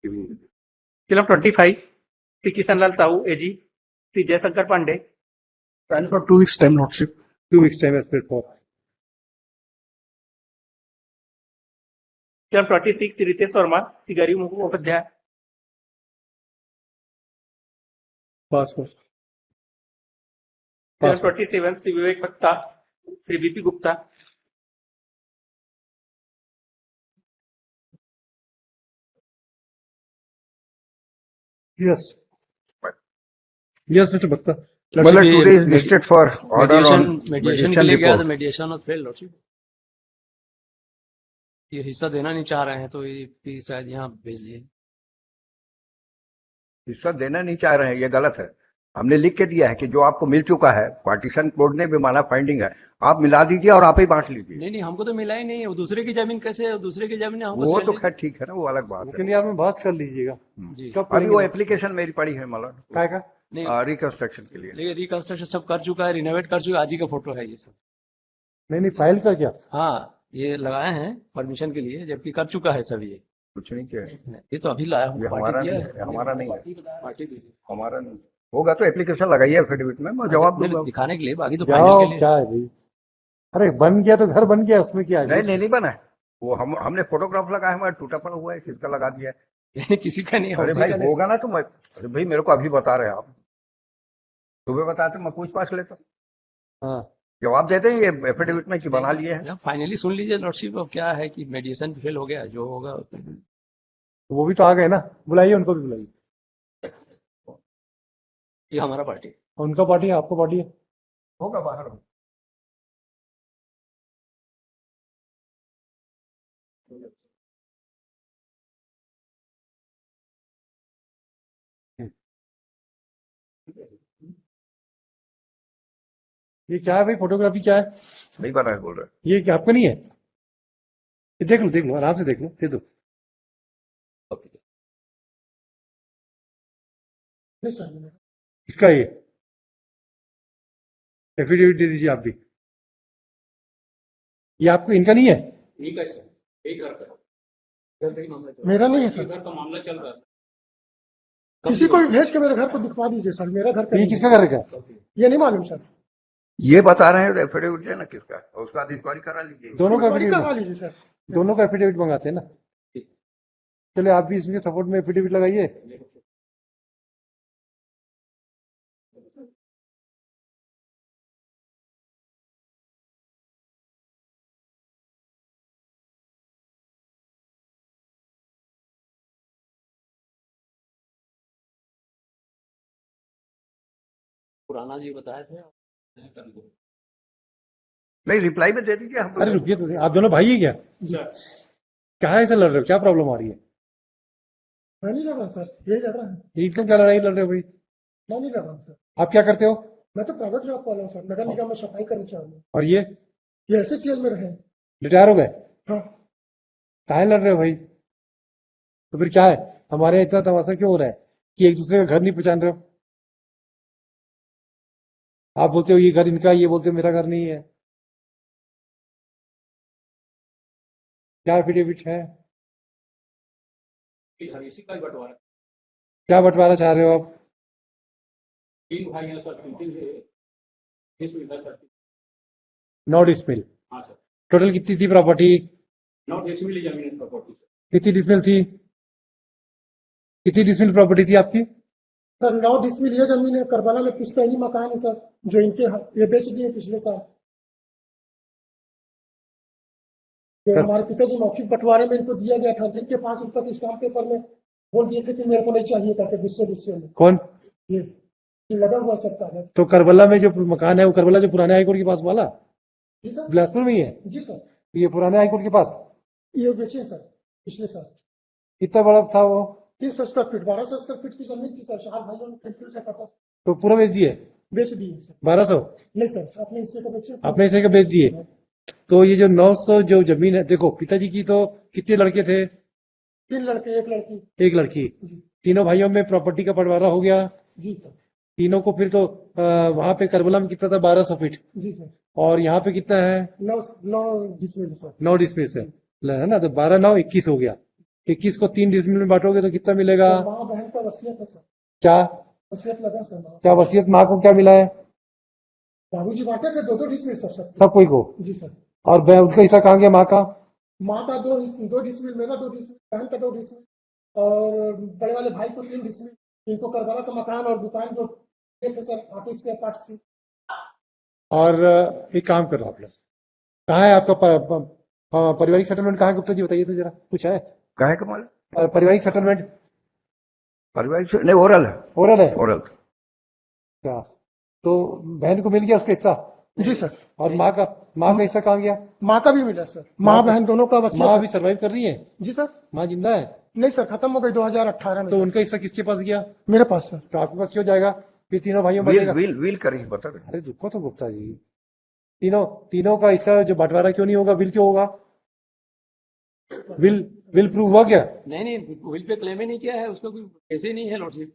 Film 25 Shri Kishanlal Sahu एजी Shri Jayshankar Pandey And for 2 weeks time lordship. 2 weeks time as paid for. Film 26 Shri Ritesh Verma Shri Garib Mukhopadhyay Passport. Film 27 Shri Vivek Bhatta Shri BP Gupta Yes. Yes, Mr. Bhakta. Well, today is listed for order on mediation के लिए गया था, mediation was failed lordship. ये हिस्सा देना नहीं चाह रहे हैं तो ये शायद यहाँ भेज दिए। हिस्सा देना नहीं चाह रहे हैं, ये गलत है। हमने लिख के दिया है कि जो आपको मिल चुका है, पार्टीशन कोर्ट ने भी माना, फाइंडिंग है, आप मिला दीजिए और आप ही बांट लीजिए। नहीं हमको तो मिला ही नहीं है, वो दूसरे की जमीन कैसे है, दूसरे की जमीन हमको वो तो खैर ठीक है ना, वो अलग बात है। आप में बात कर लीजिएगा। जी अभी वो एप्लीकेशन मेरी पड़ी है मतलब काय का रिकंस्ट्रक्शन के लिए। लेकिन रिकंस्ट्रक्शन सब कर चुका है, रिनोवेट कर चुका है, आज ही का फोटो है ये सब। नहीं फाइल का क्या? हाँ ये लगाए हैं परमिशन के लिए, जबकि कर चुका है सब ये। कुछ नहीं किया, ये तो अभी लाया हूँ, ये हमारा नहीं है, हमारा नहीं है, पार्टी दीजिए, हमारा नहीं होगा तो एप्लीकेशन लगाइए एफिडेविट में, मैं जवाब दूंगा दिखाने के लिए, बाकी तो फाइनल के लिए। क्या है भाई? अरे बन गया तो घर बन गया, उसमें क्या है? नहीं बना है वो, हमने फोटोग्राफ लगाया, हमारा टूटा पड़ा हुआ है, किसका लगा दिया है? किसी का नहीं है। अरे भाई होगा ना तो मैं, अरे भाई मेरे को अभी बता रहे हैं आप, सुबह बताते मैं पूछताछ लेता। हाँ जवाब देते हैं ये एफिडेविट में कि बना लिए हैं। फाइनली सुन लीजिए लॉर्डशिप, अब क्या है कि मेडिएशन फेल हो गया, जो होगा वो भी तो आ गए ना, बुलाइए उनको भी बुलाइए। ये हमारा पार्टी, उनका पार्टी है, आपका पार्टी है, होगा बाहर। ये क्या है भाई? फोटोग्राफी क्या है? नहीं बना है बोल रहे। ये क्या आपका नहीं है? ये देख लो आराम से देख लो, दे दो। इसका ये एफिडेविट दे दीजिए आप भी। ये आपको इनका नहीं है? ठीक है सर, ठीक है, मेरा नहीं है सर, घर का मामला चल रहा है, किसी को भेज के मेरे घर को दिखवा दीजिए सर, मेरा घर का ये किसका घर का? ये नहीं मालूम सर, ये बता रहे हैं एफिडेविट है ना किसका, और उसका इंक्वायरी करा लीजिए। दोनों का करवा एफिडेविट, लीजिए सर। दोनों का एफिडेविट मंगाते हैं ना। चलिए आप भी इसके सपोर्ट में एफिडेविट लगाइए। पुराना जी बताए थे। नहीं रिप्लाई में दे दीजिए हम। अरे रुकिए तो, आप दोनों भाई है क्या? क्या ऐसा लड़ रहे हो? क्या प्रॉब्लम आ रही है? मैं नहीं लड़ रहा सर, ये लड़ रहा है। ये तो क्या लड़ाई लड़ रहे हो भाई? मैं नहीं लड़ रहा हूँ सर, आप क्या करते हो? मैं तो प्राइवेट जॉब वाला हूँ सर, नगर निगम में सफाई करना चाहूंगा। और ये एसएससीएल में रहे। रिटायर हो गए? हाँ काहे लड़ रहे हो भाई? तो फिर क्या है, हमारे इतना तमाशा क्यों हो रहा है कि एक दूसरे का घर नहीं पहचान रहे हो? आप बोलते हो ये घर इनका, ये बोलते हो मेरा घर नहीं है। क्या एफिडेविट है? इसी का ही बंटवारा, क्या बंटवारा चाह रहे हो आप? 3 भाई हैं सर, 30 बीघा सर। 9 डिसमिल। हाँ सर, टोटल कितनी थी प्रॉपर्टी? 9 डिसमिल जमीन प्रॉपर्टी सर। कितनी डिसमिल थी? कितनी डिसमिल प्रॉपर्टी थी आपकी? सर 9 डिसमिल ये जमीन है, करबला में पुश्तैनी मकान है सर, जो इनके ये बेच दिए पिछले साल। तो हमारे पिताजी मौखिक बंटवारे में इनको दिया गया था, जिनके 5 रुपए के स्टाम्प पेपर में बोल दिए थे कि मेरे को नहीं चाहिए करके, गुस्से में। कौन? ये लगा हुआ सकता है। तो करबला में जो मकान है, वो करबला जो पुराने हाईकोर्ट के पास वाला, जी सर, बिलासपुर में ही है? जी सर, ये पुराने हाईकोर्ट के पास ये बेचे सर पिछले साल। कितना बड़ा था वो? 300 स्क्वायर फीट, 1200 स्क्वायर फीट की जमीन थी सर, 4 भाइयों ने खरीद से कटा, तो पूरा बेच दिए? बेच दिए सर। 1200 नहीं सर, अपने हिस्से का बेचे। अपने हिस्से का बेच दिए। तो ये जो 900 जो जमीन है, देखो पिताजी की तो कितने लड़के थे? 3 लड़के 1 लड़की। 1 लड़की। तीनों भाइयों में प्रॉपर्टी का बंटवारा हो गया जी सर, तीनों को। फिर तो वहां पे करबला में कितना था? 1200 फीट। जी सर, और यहाँ पे कितना है? 9 डिसमिल सर। 9 डिसमिल है ना, तो 12 9 21 हो गया। 21 को 3 डिसमिल में बांटोगे तो कितना मिलेगा? माँ बहन का वसीयत है सर, क्या वसीयत लगा सर। क्या वसीयत माँ को क्या मिला है? बाबूजी बांटे थे 2-2 डिसमिल सर सब। सब कोई को? जी सर। और उनका हिस्सा कहाँ गया माँ का? माँ का 2 डिसमिल, मेरा 2 डिसमिल, बहन का 2 डिसमिल, और बड़े वाले भाई को 3 डिसमिल। इनको करवाना तो मकान और दुकान जो थे सर ऑफिस के पार्ट्स की। और एक काम करो आप लोग, कहाँ है आपका पारिवारिक सेटलमेंट कहाँ है गुप्ता जी, बताइए तो जरा, कुछ है? कहे कमाल पारिवारिक सेटलमेंट पारिवारिक से नहीं, ओरल है, ओरल है ओरल। क्या? तो बहन को मिल गया उसका हिस्सा? जी सर। और माँ का हिस्सा कहाँ गया? माँ का भी मिला सर, माँ बहन दोनों का वसीयत माँ है। अभी सर्वाइव कर रही है? जी सर। माँ जिंदा है? नहीं सर, खत्म हो गई 2018 में। तो उनका हिस्सा किसके पास गया? मेरे पास सर। तो आपके पास क्यों जाएगा? फिर तीनों भाइयों में विल बटेगा। विल विल करेंगे, बता रहे। अरे रुको तो गुप्ता जी, तीनों का हिस्सा जो बंटवारा क्यों नहीं होगा? विल क्यों होगा? विल प्रूव हुआ क्या? नहीं, विल पे क्लेम ही नहीं किया है, उसका कोई कैसे नहीं है लॉर्डशिप।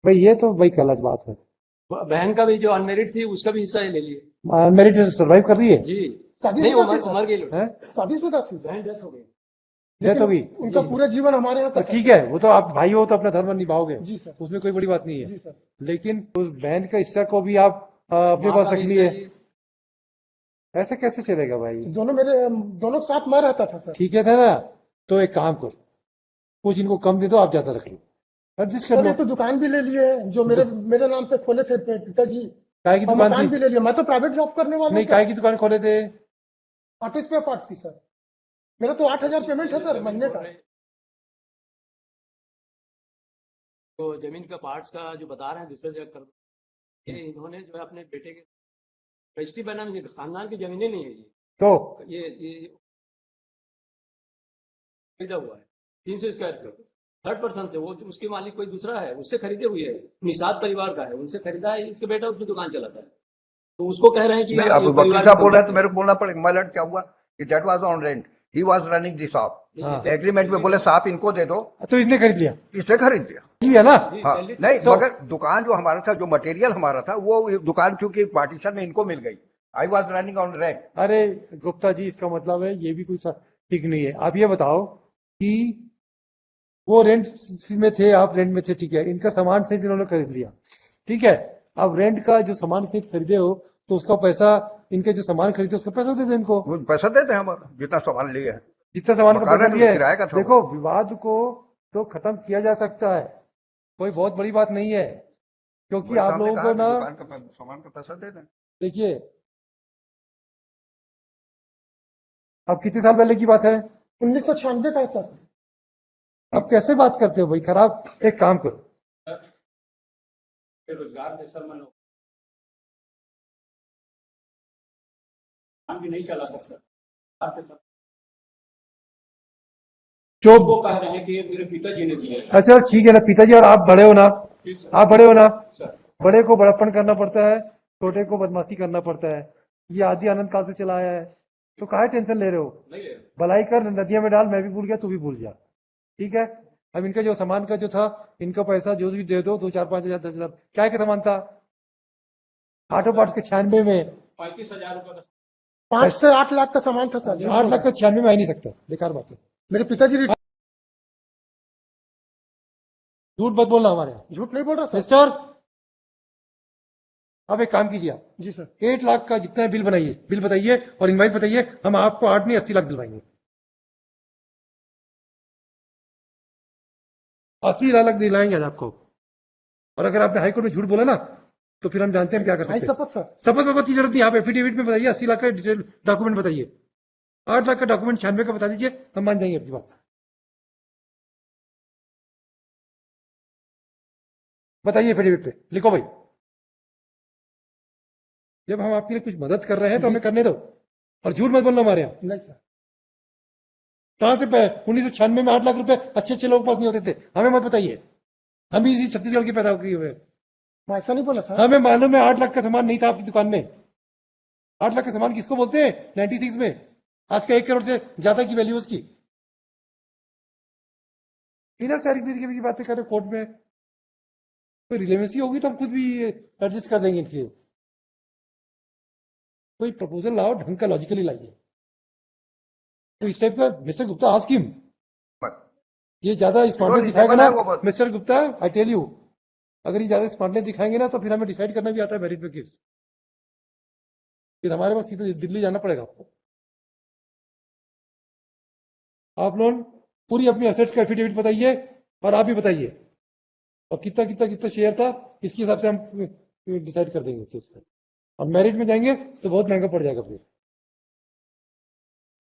भाई ये तो भाई गलत बात है। बहन का भी जो अनमेरिड थी उसका भी हिस्सा ही ले लिए। मेरिट सर्वाइव कर रही है? जी शादी नहीं, शुदा उमर थी सर। उमर गई लड़की। हैं? शादीशुदा थी सर। बहन डेथ हो गई। डेथ होगी? उनका पूरा जीवन हमारे यहाँ तो का ठीक है, वो तो आप भाई हो तो अपना धर्म निभाओगे, जी सर। उसमें कोई बड़ी बात नहीं है। जी सर। लेकिन उस बहन का हिस्सा को भी आप अपने माँ पास का रख हिस्सा लिए, ही- ऐसे कैसे चलेगा भाई? दोनों साथ में रहता था सर। ठीक है था ना? तो एक काम करो, कुछ इनको कम दे दो, आप ज्यादा रख लो, एडजस्ट कर सर लो। ये तो दुकान भी ले लिए जो मेरे नाम पे खोले थे पिताजी, काय की और दुकान मकान थी? भी ले लिया। मैं तो प्राइवेट जॉब करने वाला नहीं, हूँ काय की दुकान खोले थे? ऑटो स्पेयर पार्ट्स की सर। मेरा तो 8,000 पेमेंट है सर महीने का। तो जमीन का पार्ट्स का जो बता रहे हैं दूसरे जगह कर, ये इन्होंने जो है अपने बेटे के रजिस्ट्री बना में, खानदान की जमीनें नहीं है तो ये खरीदा हुआ है 300 स्क्वायर फीट थर्ड पर्सन से। वो उसके मालिक कोई दूसरा है, उससे खरीदे हुई है, निषाद परिवार का है, उनसे खरीदा है। इसके बेटा उसकी दुकान चलाता है, तो उसको कह रहे हैं कि नहीं, हाँ, अब ये वकील परिवार साहब की बोल रहे हैं तो संपत्ति मेरे को बोलना पड़ेगा। माय लॉर्ड, क्या हुआ कि that was on rent, he was running the shop. हाँ। एग्रीमेंट में बोले साहब इनको दे दो, तो इसने खरीद लिया? इससे खरीद लिया। लिया ना? हाँ, सैलरी- नहीं तो- मगर दुकान जो हमारा था, जो मटेरियल हमारा था, वो दुकान चूंकि पार्टीशन में इनको मिल गई। I was running on rent. अरे गुप्ता जी, इसका मतलब है ये भी कोई ठीक नहीं है। आप ये बताओ कि वो रेंट में थे, आप रेंट में थे, ठीक है, इनका सामान सहित इन्होंने खरीद लिया, ठीक है। अब रेंट का जो सामान सहित खरीदे हो तो उसका पैसा, इनके जो सामान खरीदे उसका पैसा दे दो इनको, वो पैसा देते हैं हम, जितना सामान लिए है। जितना सामान का मकान पैसा है तो दिया है। किराए का था। देखो, विवाद को तो खत्म किया जा सकता है, कोई बहुत बड़ी बात नहीं है, क्योंकि वही आप साहब ने लोगों कहा को कि ना, दुकान का सामान का पैसा दे दें। देखिए, अब कितने साल पहले की बात है? 1996 का है सर। अब कैसे बात करते हो भाई? खराब। एक काम करो, रोजगार दे सर, मैं काम भी नहीं चला सकता। जो वो कह रहे हैं कि ये मेरे पिताजी ने दिया है। अच्छा ठीक है ना, पिताजी, और आप बड़े हो ना, ठीक सर। आप बड़े हो ना, सर बड़े को बड़प्पन करना पड़ता है, छोटे को बदमाशी करना पड़ता है। ये आदि आनंद काल से चला आया है, तो काहे टेंशन ले रहे हो? नहीं है। भलाई कर, नदिया में डाल, मैं भी भूल गया, तू भी भूल जा, ठीक है। अब इनका जो सामान का जो था, इनका पैसा जो भी दे दो, 2, 4, 5 हजार, 10 हजार, क्या के सामान था? ऑटो पार्ट्स के 96 में 35,000 रुपए का 5 से 8 लाख का सामान था सर। 8 लाख का 96 में आ ही नहीं सकता, बेकार बात है। मेरे पिताजी झूठ मत बोलना हमारे यहाँ, झूठ नहीं बोल रहा सर। मिस्टर। अब एक काम कीजिए, आप जी सर। 8 लाख का जितना बिल बनाइए, बिल बताइए और इनवाइस बताइए, हम आपको 8 नहीं 80 लाख दिलवाएंगे। 80 लाख दिलाएंगे आज आपको। और अगर आपने हाईकोर्ट में झूठ बोला ना, तो फिर हम जानते हैं हम क्या कर भाई सकते हैं। शपथ सर। शपथ वपथ की जरूरत नहीं, आप एफिडेविट में बताइए, 80 लाख का डिटेल डॉक्यूमेंट बताइए, 8 लाख का डॉक्यूमेंट 96 का बता दीजिए, हम मान जाएंगे आपकी बात। बताइए एफिडेविट पे, लिखो भाई। जब हम आपके लिए कुछ मदद कर रहे हैं तो हमें करने दो, और झूठ मत बोलना हमारे यहाँ। नहीं सर। कहां से 1996 में 8 लाख रुपए अच्छे अच्छे लोगों के पास नहीं होते थे, हमें मत बताइए। हम भी इसी छत्तीसगढ़ के पैदा किए हुए हैं। मैं ऐसा नहीं बोला सर। हमें मालूम है 8 लाख का सामान नहीं था आपकी दुकान में। 8 लाख का सामान किसको बोलते हैं 96 में? आज का 1 करोड़ से ज्यादा की वैल्यू उसकी। बिना सर्टिफिकेट की बातें करें कोर्ट में, कोई रिलेवेंसी होगी तो हम खुद भी एडजस्ट कर देंगे इनसे। कोई प्रपोजल लाओ, ढंग का लॉजिकली लाइए। तो इस टाइप का मिस्टर गुप्ता आस्क हिम, बस ये ज्यादा स्मार्टनेस जो दिखाएगा reasonable ना है वो बस- mister Gupta, I tell you, अगर ये ज्यादा स्मार्टनेस दिखाएंगे ना तो फिर हमें डिसाइड करना भी आता है मेरिट पे केस, फिर हमारे पास सीधे दिल्ली जाना पड़ेगा आपको। आप लोग पूरी अपनी असेट्स का एफिडेविट बताइए और आप भी बताइए, और कितना कितना कितना शेयर था इसके हिसाब से हम डिसाइड कर देंगे केस पे। और मेरिट में जाएंगे तो बहुत महंगा पड़ जाएगा फिर।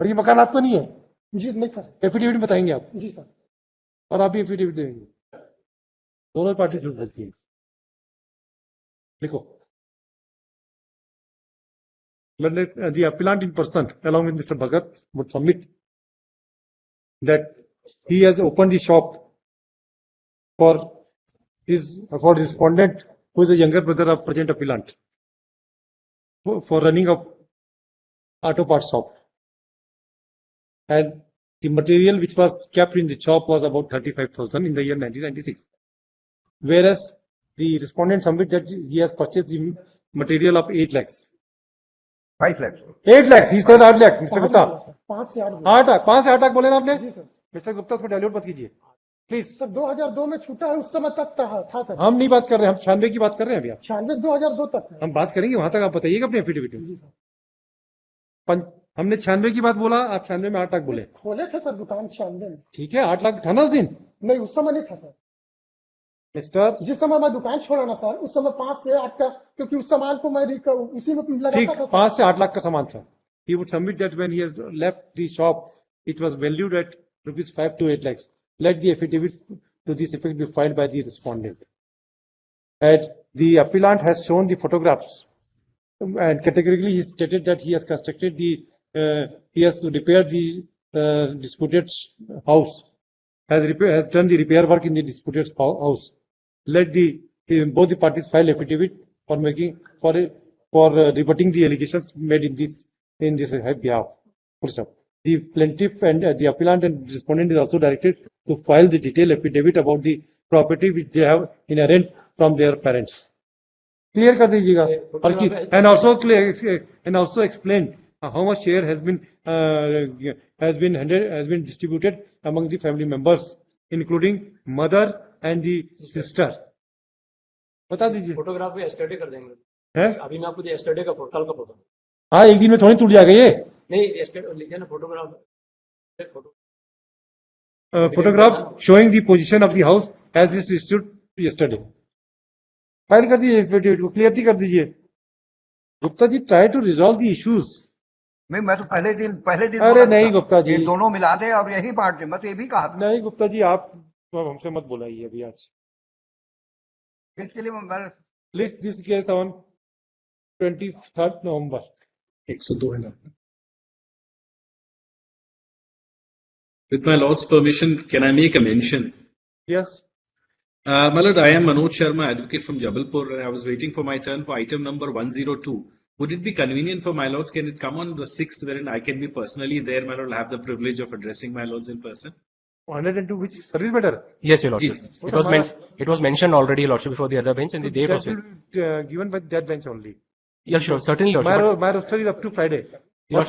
और ये मकान आपका नहीं है, जी नहीं सर, एफिडेविट बताएंगे आप, जी सर। और आप भी एफिडेविट देंगे, दोनों पार्टी झूठ बोलती है। लिखो, the appellant in person along with Mr. Bhagat would submit that he has opened the shop for respondent who is a younger brother of present appellant for running a auto parts shop, and the material which was kept in the shop was about 35,000 in the year 1996, whereas the respondent submit that he has purchased the material of 8 lakhs. 5 lakhs 8 lakhs, he says 8 lakh, Mr. Gupta. 5 से 8 8 लाख, 5 से 8 लाख बोले ना आपने? जी sir. Mister Gupta उसको dilute मत कीजिए please. Sir 2002 में छूटा है, उस समय तक था सर। हम नहीं बात कर रहे हैं, हम 96 की बात कर रहे हैं अभी। आप 96 2002 तक है। हम बात करेंगे वहां तक, आप बताइएगा अपने एफिडेविट में। जी सर। हमने 96 की बात बोला, आप 96 में 8 लाख बोले, खोले थे सर दुकान 96 में। ठीक है। 8 लाख था ना उस दिन नहीं, उस समय नहीं था सर। मिस्टर, जिस समय मैं दुकान छोड़ा ना सर, उस समय 5 से 8 का, क्योंकि उस सामान को मैं उसी में ठीक, लगाता था। 5 से 8 लाख का सामान था। He would submit that when he has left the shop, it was valued at rupees 5 to 8 lakhs. Let the affidavit to this effect be filed by the respondent. And the appellant has shown the photographs, and categorically he stated that he has constructed he has repaired the disputed house, has done the repair work in the disputed house. Let both the parties file affidavit for rebutting the allegations made in this behalf. The plaintiff and the appellant and respondent is also directed to file the detailed affidavit about the property which they have inherent from their parents. Clear कर दीजिएगा, और and also explain how much share has been distributed among the family members, including mother and the sister. बता दीजिए। Photograph भी yesterday कर देंगे, है? अभी मैं आपको एस्टरडे का कल का फोटो, हाँ, एक दिन में थोड़ी टूट जाएगा ये। नहीं yesterday लिखे ना photograph, Photograph showing the position of the house as this stood yesterday. File कर दीजिए, एफिडेविट को क्लियरली कर दीजिए। Gupta ji, try to resolve the issues. नहीं, मैं तो पहले दिन अरे बोला नहीं था, गुप्ता जी, ये दोनों मिला दे और यही बांट दे, मैं तो ये भी कहा था। नहीं गुप्ता जी, आप हमसे मत बोलाइए अभी आज। इसके लिए मैं लिस्ट दिस केस ऑन 23 नवंबर। 102 है ना। With my lord's permission, can I make a mention? Yes, My lord, I am Manoj Sharma, advocate from Jabalpur, and I was waiting for my turn for item number 102. Would it be convenient for my lords? Can it come on the 6th, wherein I can be personally there, my lord, have the privilege of addressing my lords in person? 102 which service matter? Yes, Your Lordship. It was mentioned already, Your Lordship, before the other bench, and the date That was will be given by that bench only. Yeah, sure, certainly, Lordship. My roster is up to Friday.